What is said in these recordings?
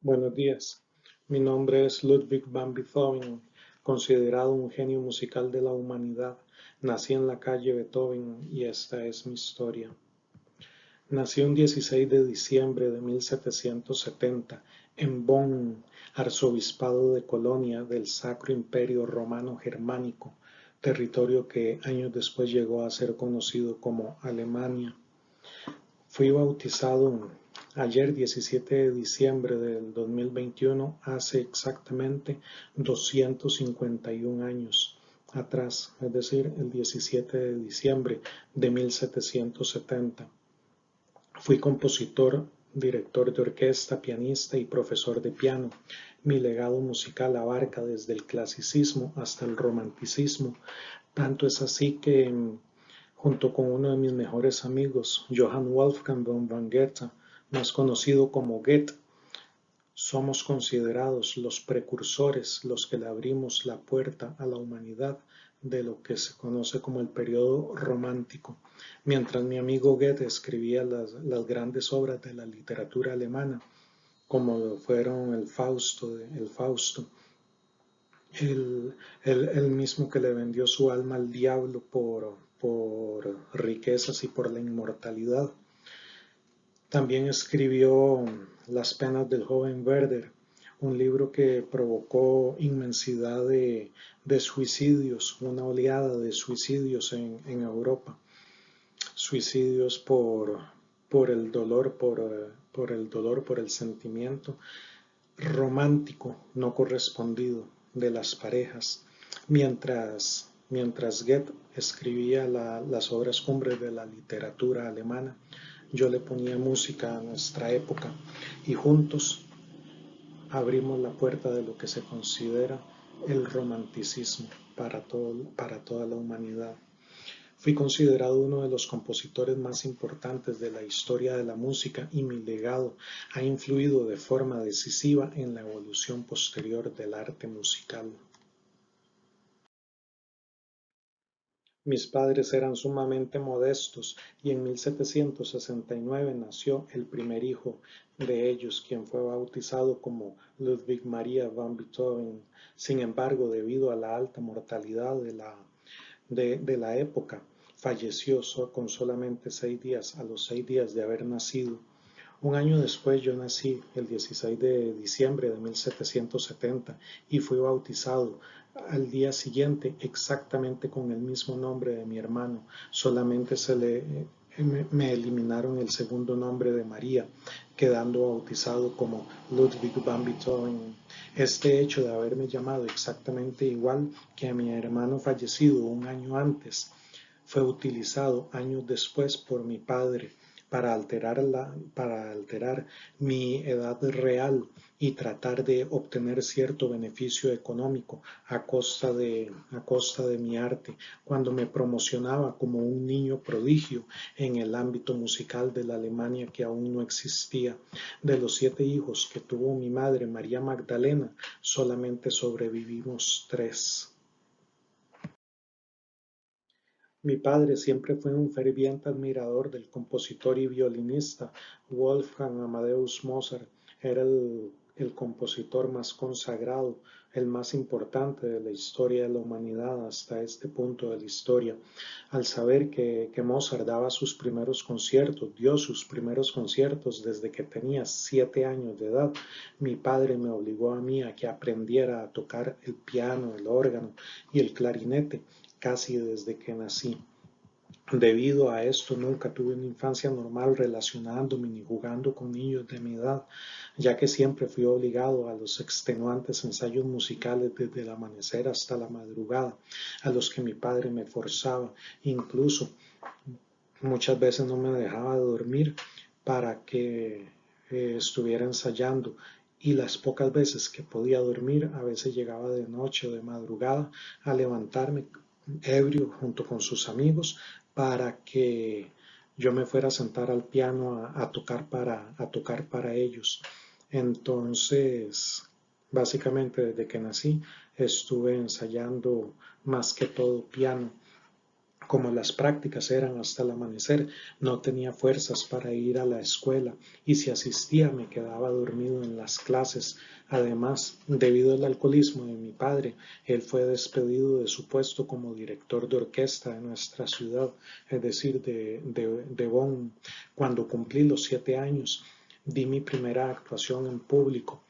Buenos días, mi nombre es Ludwig van Beethoven, considerado un genio musical de la humanidad. Nací en la calle Beethoven y esta es mi historia. Nací un 16 de diciembre de 1770 en Bonn, arzobispado de Colonia del Sacro Imperio Romano Germánico, territorio que años después llegó a ser conocido como Alemania. Fui bautizado ayer 17 de diciembre del 2021, hace exactamente 251 años atrás, es decir, el 17 de diciembre de 1770. Fui compositor, director de orquesta, pianista y profesor de piano. Mi legado musical abarca desde el clasicismo hasta el romanticismo. Tanto es así que junto con uno de mis mejores amigos, Johann Wolfgang von Goethe, más conocido como Goethe, somos considerados los precursores, los que le abrimos la puerta a la humanidad de lo que se conoce como el periodo romántico. Mientras mi amigo Goethe escribía las grandes obras de la literatura alemana, como fueron el Fausto, el mismo que le vendió su alma al diablo por riquezas y por la inmortalidad. También escribió Las penas del joven Werther, un libro que provocó inmensidad de suicidios, una oleada de suicidios en Europa. Suicidios por el dolor, por el sentimiento romántico no correspondido de las parejas, mientras Goethe escribía las obras cumbres de la literatura alemana, yo le ponía música a nuestra época y juntos abrimos la puerta de lo que se considera el romanticismo para toda la humanidad. Fui considerado uno de los compositores más importantes de la historia de la música y mi legado ha influido de forma decisiva en la evolución posterior del arte musical. Mis padres eran sumamente modestos y en 1769 nació el primer hijo de ellos, quien fue bautizado como Ludwig Maria van Beethoven. Sin embargo, debido a la alta mortalidad de la época, falleció con solamente 6 días, a los 6 días de haber nacido. Un año después yo nací, el 16 de diciembre de 1770, y fui bautizado al día siguiente exactamente con el mismo nombre de mi hermano. Solamente me eliminaron el segundo nombre de María, quedando bautizado como Ludwig van Beethoven. Este hecho de haberme llamado exactamente igual que a mi hermano fallecido un año antes fue utilizado años después por mi padre para alterar mi edad real y tratar de obtener cierto beneficio económico a costa de mi arte, cuando me promocionaba como un niño prodigio en el ámbito musical de la Alemania que aún no existía. De los 7 hijos que tuvo mi madre, María Magdalena, solamente sobrevivimos 3. Mi padre siempre fue un ferviente admirador del compositor y violinista Wolfgang Amadeus Mozart. Era el compositor más consagrado, el más importante de la historia de la humanidad hasta este punto de la historia. Al saber que Mozart dio sus primeros conciertos desde que tenía 7 años de edad, mi padre me obligó a mí a que aprendiera a tocar el piano, el órgano y el clarinete casi desde que nací. Debido a esto, nunca tuve una infancia normal relacionándome ni jugando con niños de mi edad, ya que siempre fui obligado a los extenuantes ensayos musicales desde el amanecer hasta la madrugada, a los que mi padre me forzaba. Incluso muchas veces no me dejaba dormir para que estuviera ensayando, y las pocas veces que podía dormir, a veces llegaba de noche o de madrugada a levantarme ebrio junto con sus amigos para que yo me fuera a sentar al piano a tocar para ellos. Entonces, básicamente desde que nací estuve ensayando más que todo piano. Como las prácticas eran hasta el amanecer, no tenía fuerzas para ir a la escuela y si asistía me quedaba dormido en las clases. Además, debido al alcoholismo de mi padre, él fue despedido de su puesto como director de orquesta de nuestra ciudad, es decir, de Bonn. Cuando cumplí los 7 años, di mi primera actuación en público.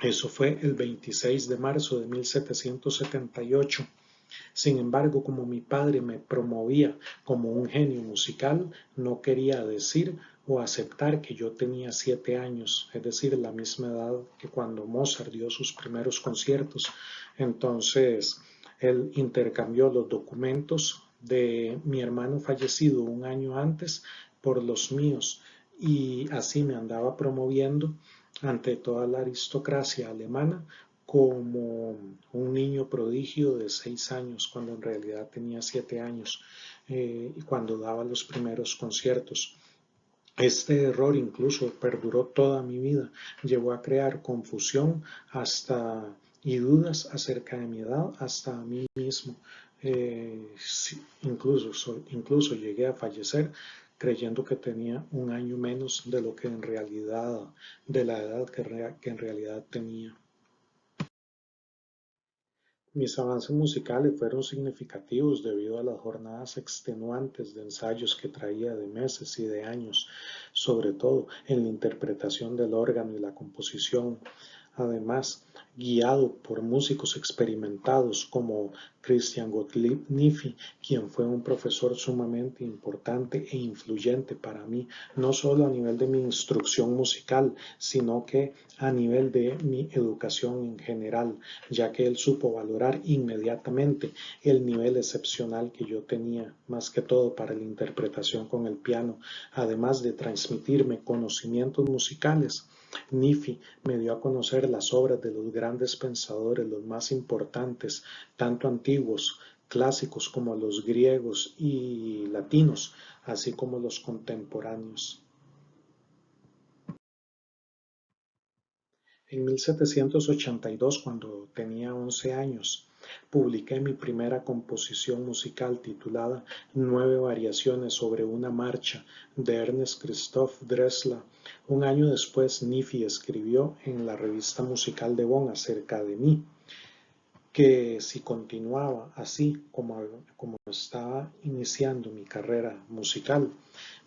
Eso fue el 26 de marzo de 1778. Sin embargo, como mi padre me promovía como un genio musical, no quería decir o aceptar que yo tenía 7 años, es decir, la misma edad que cuando Mozart dio sus primeros conciertos. Entonces, él intercambió los documentos de mi hermano fallecido un año antes por los míos y así me andaba promoviendo ante toda la aristocracia alemana como un niño prodigio de 6 años, cuando en realidad tenía 7 años, y cuando daba los primeros conciertos. Este error incluso perduró toda mi vida, llevó a crear confusión hasta y dudas acerca de mi edad hasta a mí mismo. Sí, incluso llegué a fallecer creyendo que tenía un año menos de lo que en realidad, de la edad que en realidad tenía. Mis avances musicales fueron significativos debido a las jornadas extenuantes de ensayos que traía de meses y de años, sobre todo en la interpretación del órgano y la composición. Además, guiado por músicos experimentados como Christian Gottlieb Niffy, quien fue un profesor sumamente importante e influyente para mí, no solo a nivel de mi instrucción musical, sino que a nivel de mi educación en general, ya que él supo valorar inmediatamente el nivel excepcional que yo tenía, más que todo para la interpretación con el piano, además de transmitirme conocimientos musicales. Nifi me dio a conocer las obras de los grandes pensadores, los más importantes, tanto antiguos, clásicos como los griegos y latinos, así como los contemporáneos. En 1782, cuando tenía 11 años, publiqué mi primera composición musical titulada Nueve variaciones sobre una marcha de Ernest Christoph Dressler. Un año después, Niffy escribió en la revista musical de Bonn acerca de mí, que si continuaba así como estaba iniciando mi carrera musical,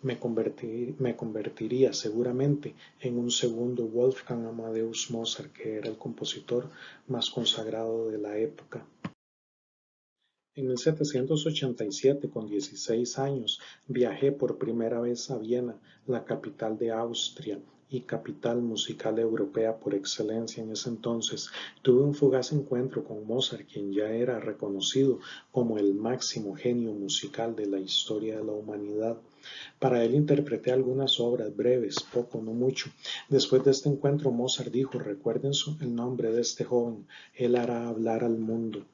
me convertiría seguramente en un segundo Wolfgang Amadeus Mozart, que era el compositor más consagrado de la época. En 1787, con 16 años, viajé por primera vez a Viena, la capital de Austria y capital musical europea por excelencia en ese entonces. Tuve un fugaz encuentro con Mozart, quien ya era reconocido como el máximo genio musical de la historia de la humanidad. Para él interpreté algunas obras breves, poco, no mucho. Después de este encuentro, Mozart dijo: recuerden el nombre de este joven, él hará hablar al mundo.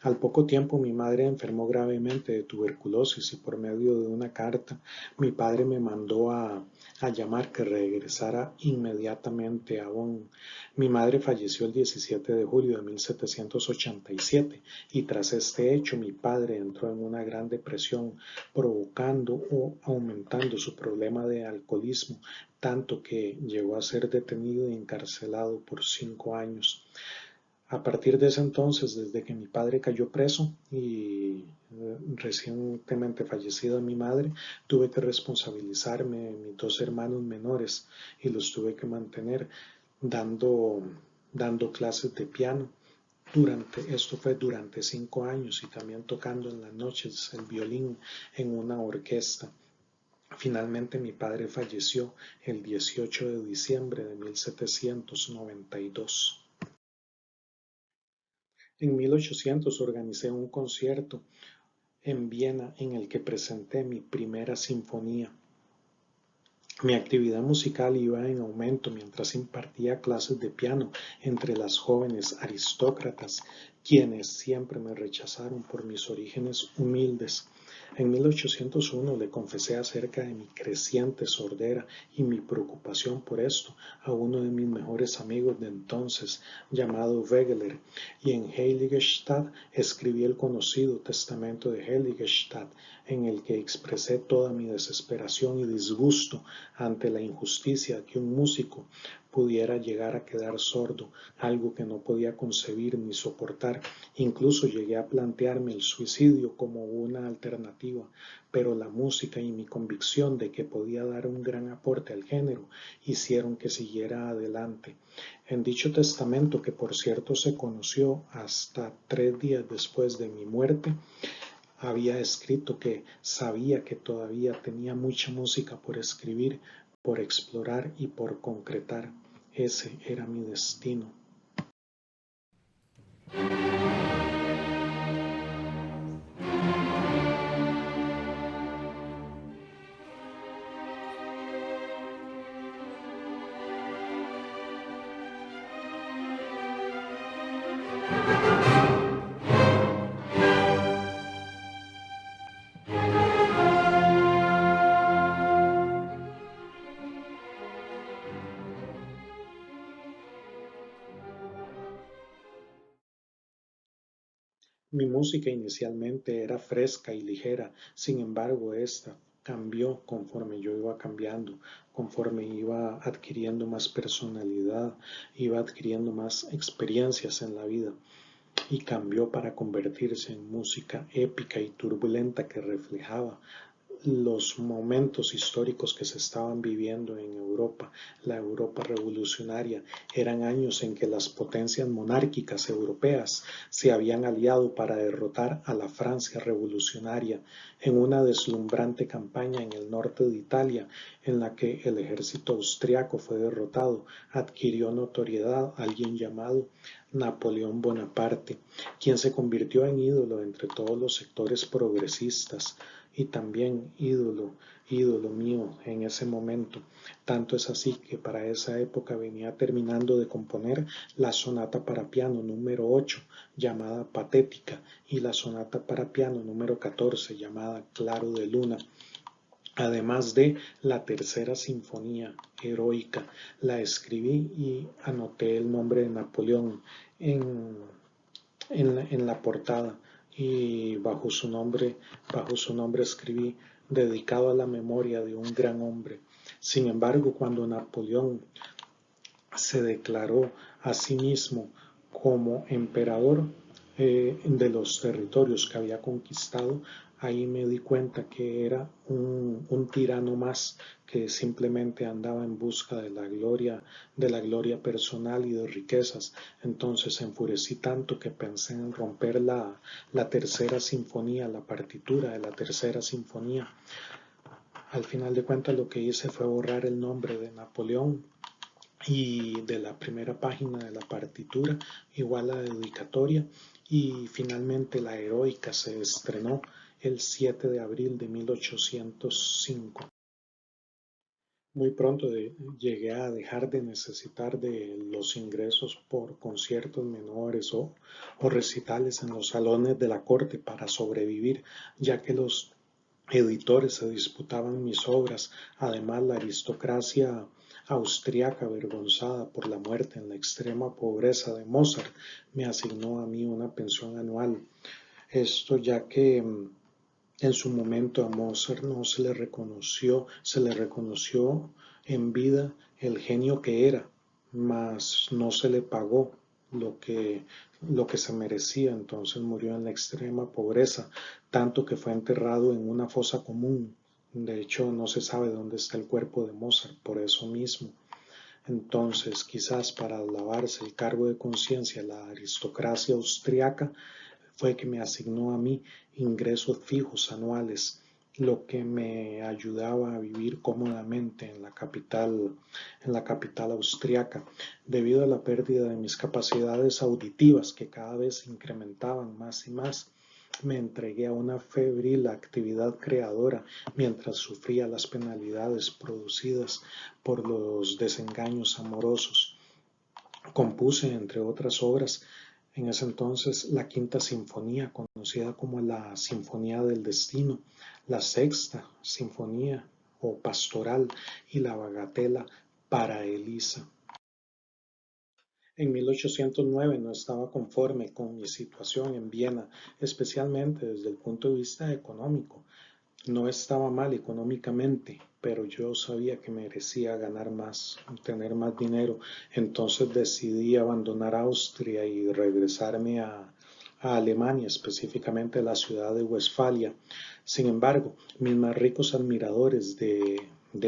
Al poco tiempo mi madre enfermó gravemente de tuberculosis y por medio de una carta mi padre me mandó a llamar que regresara inmediatamente a Bonn. Mi madre falleció el 17 de julio de 1787 y tras este hecho mi padre entró en una gran depresión, provocando o aumentando su problema de alcoholismo, tanto que llegó a ser detenido y encarcelado por 5 años. A partir de ese entonces, desde que mi padre cayó preso y recientemente fallecida mi madre, tuve que responsabilizarme de mis dos hermanos menores y los tuve que mantener dando, dando clases de piano. Esto fue durante 5 años y también tocando en las noches el violín en una orquesta. Finalmente mi padre falleció el 18 de diciembre de 1792. En 1800 organicé un concierto en Viena en el que presenté mi primera sinfonía. Mi actividad musical iba en aumento mientras impartía clases de piano entre las jóvenes aristócratas, quienes siempre me rechazaron por mis orígenes humildes. En 1801 le confesé acerca de mi creciente sordera y mi preocupación por esto a uno de mis mejores amigos de entonces, llamado Wegeler, y en Heiligenstadt escribí el conocido Testamento de Heiligenstadt, en el que expresé toda mi desesperación y disgusto ante la injusticia que un músico pudiera llegar a quedar sordo, algo que no podía concebir ni soportar. Incluso llegué a plantearme el suicidio como una alternativa, pero la música y mi convicción de que podía dar un gran aporte al género hicieron que siguiera adelante. En dicho testamento, que por cierto se conoció hasta 3 días después de mi muerte, había escrito que sabía que todavía tenía mucha música por escribir, por explorar y por concretar. Ese era mi destino. Mi música inicialmente era fresca y ligera, sin embargo, esta cambió conforme yo iba cambiando, conforme iba adquiriendo más personalidad, iba adquiriendo más experiencias en la vida y cambió para convertirse en música épica y turbulenta que reflejaba los momentos históricos que se estaban viviendo en Europa, la Europa revolucionaria. Eran años en que las potencias monárquicas europeas se habían aliado para derrotar a la Francia revolucionaria en una deslumbrante campaña en el norte de Italia, en la que el ejército austriaco fue derrotado. Adquirió notoriedad alguien llamado Napoleón Bonaparte, quien se convirtió en ídolo entre todos los sectores progresistas y también ídolo mío en ese momento. Tanto es así que para esa época venía terminando de componer la sonata para piano número 8 llamada Patética y la sonata para piano número 14 llamada Claro de Luna. Además de la tercera sinfonía heroica, la escribí y anoté el nombre de Napoleón en, en la portada y bajo su nombre escribí dedicado a la memoria de un gran hombre. Sin embargo, cuando Napoleón se declaró a sí mismo como emperador de los territorios que había conquistado, ahí me di cuenta que era un tirano más que simplemente andaba en busca de la gloria personal y de riquezas. Entonces enfurecí tanto que pensé en romper la tercera sinfonía, la partitura de la tercera sinfonía. Al final de cuentas lo que hice fue borrar el nombre de Napoleón y de la primera página de la partitura, igual la dedicatoria, y finalmente la heroica se estrenó el 7 de abril de 1805. Muy pronto llegué a dejar de necesitar de los ingresos por conciertos menores o recitales en los salones de la corte para sobrevivir, ya que los editores se disputaban mis obras. Además, la aristocracia austriaca, avergonzada por la muerte en la extrema pobreza de Mozart, me asignó a mí una pensión anual. Esto ya que en su momento a Mozart no se le reconoció en vida el genio que era, mas no se le pagó lo que, lo que se merecía. Entonces murió en la extrema pobreza, tanto que fue enterrado en una fosa común. De hecho, no se sabe dónde está el cuerpo de Mozart, por eso mismo. Entonces, quizás para lavarse el cargo de conciencia, la aristocracia austriaca fue que me asignó a mí ingresos fijos anuales, lo que me ayudaba a vivir cómodamente en la capital austriaca. Debido a la pérdida de mis capacidades auditivas que cada vez se incrementaban más y más, me entregué a una febril actividad creadora mientras sufría las penalidades producidas por los desengaños amorosos. Compuse, entre otras obras, En ese entonces, la Quinta Sinfonía, conocida como la Sinfonía del Destino, la Sexta Sinfonía o Pastoral y la Bagatela para Elisa. En 1809 no estaba conforme con mi situación en Viena, especialmente desde el punto de vista económico. No estaba mal económicamente, pero yo sabía que merecía ganar más, tener más dinero. Entonces decidí abandonar Austria y regresarme a Alemania, específicamente a la ciudad de Westfalia. Sin embargo, mis más ricos admiradores de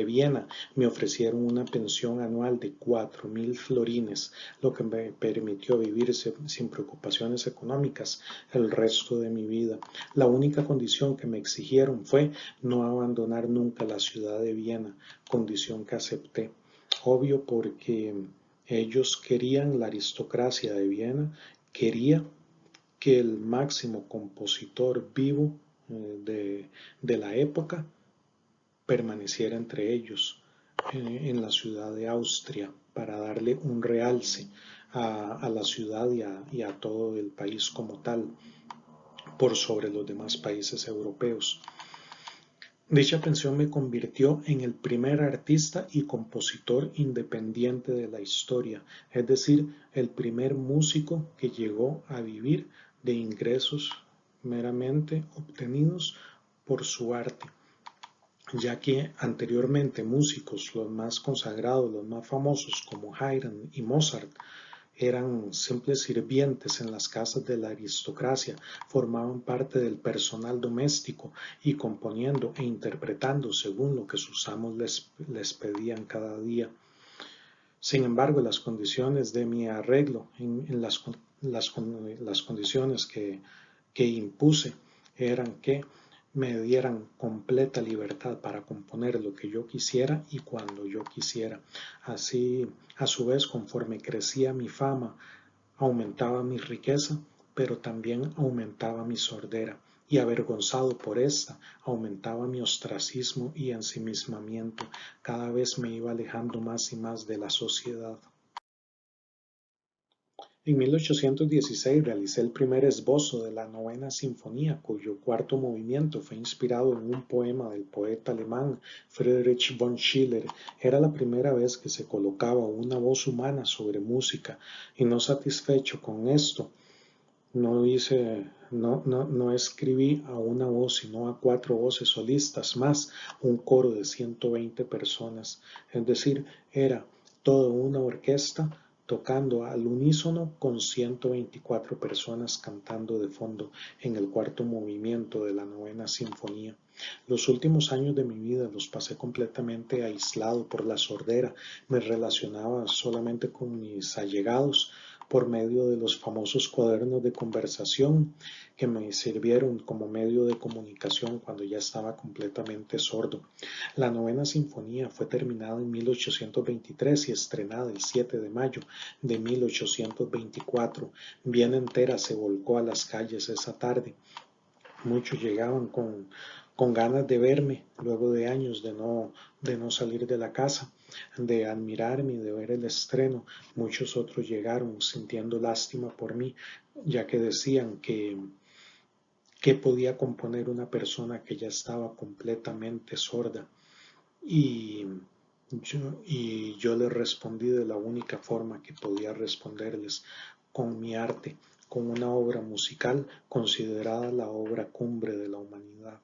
Viena me ofrecieron una pensión anual de 4.000 florines, lo que me permitió vivir sin preocupaciones económicas el resto de mi vida. La única condición que me exigieron fue no abandonar nunca la ciudad de Viena, condición que acepté. Obvio porque ellos querían la aristocracia de Viena, quería que el máximo compositor vivo de la época permaneciera entre ellos en la ciudad de Austria para darle un realce a la ciudad y a todo el país como tal por sobre los demás países europeos. Dicha pensión me convirtió en el primer artista y compositor independiente de la historia, es decir, el primer músico que llegó a vivir de ingresos meramente obtenidos por su arte, ya que anteriormente músicos, los más consagrados, los más famosos como Haydn y Mozart, eran simples sirvientes en las casas de la aristocracia, formaban parte del personal doméstico y componiendo e interpretando según lo que sus amos les pedían cada día. Sin embargo, las condiciones de mi arreglo, en las condiciones que impuse, eran que me dieran completa libertad para componer lo que yo quisiera y cuando yo quisiera. Así, a su vez, conforme crecía mi fama, aumentaba mi riqueza, pero también aumentaba mi sordera, y avergonzado por esta, aumentaba mi ostracismo y ensimismamiento. Cada vez me iba alejando más y más de la sociedad. En 1816 realicé el primer esbozo de la Novena Sinfonía, cuyo cuarto movimiento fue inspirado en un poema del poeta alemán Friedrich von Schiller. Era la primera vez que se colocaba una voz humana sobre música, y no satisfecho con esto, no escribí a una voz, sino a 4 voces solistas más un coro de 120 personas. Es decir, era toda una orquesta tocando al unísono con 124 personas cantando de fondo en el cuarto movimiento de la Novena Sinfonía. Los últimos años de mi vida los pasé completamente aislado por la sordera. Me relacionaba solamente con mis allegados por medio de los famosos cuadernos de conversación que me sirvieron como medio de comunicación cuando ya estaba completamente sordo. La Novena Sinfonía fue terminada en 1823 y estrenada el 7 de mayo de 1824. Viena entera se volcó a las calles esa tarde. Muchos llegaban con ganas de verme luego de años de no salir de la casa, de admirarme y de ver el estreno. Muchos otros llegaron sintiendo lástima por mí, ya que decían que podía componer una persona que ya estaba completamente sorda. Y y yo les respondí de la única forma que podía responderles, con mi arte, con una obra musical considerada la obra cumbre de la humanidad.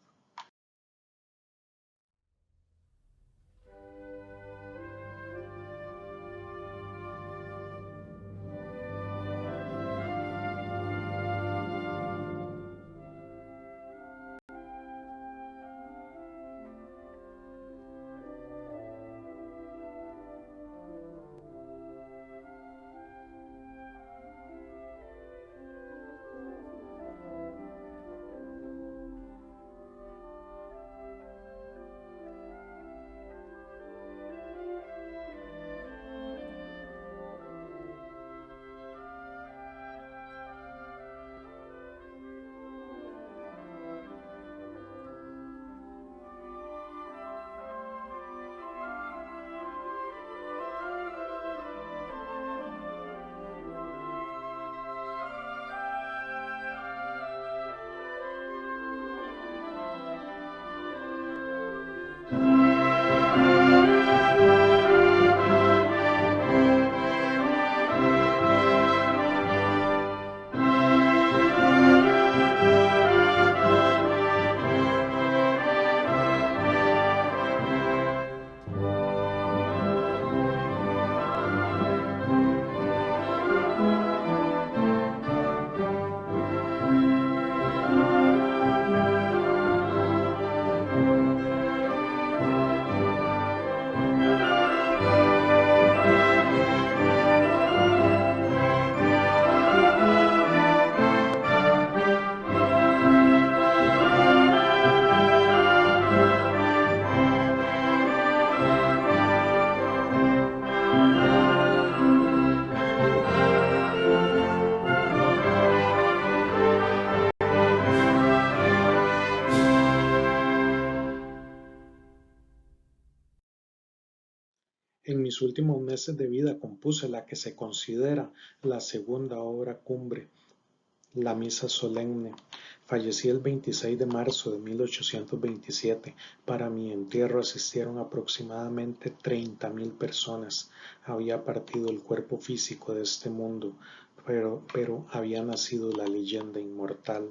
En mis últimos meses de vida compuse la que se considera la segunda obra cumbre, la Misa Solemne. Fallecí el 26 de marzo de 1827. Para mi entierro asistieron aproximadamente 30.000 personas. Había partido el cuerpo físico de este mundo, pero había nacido la leyenda inmortal.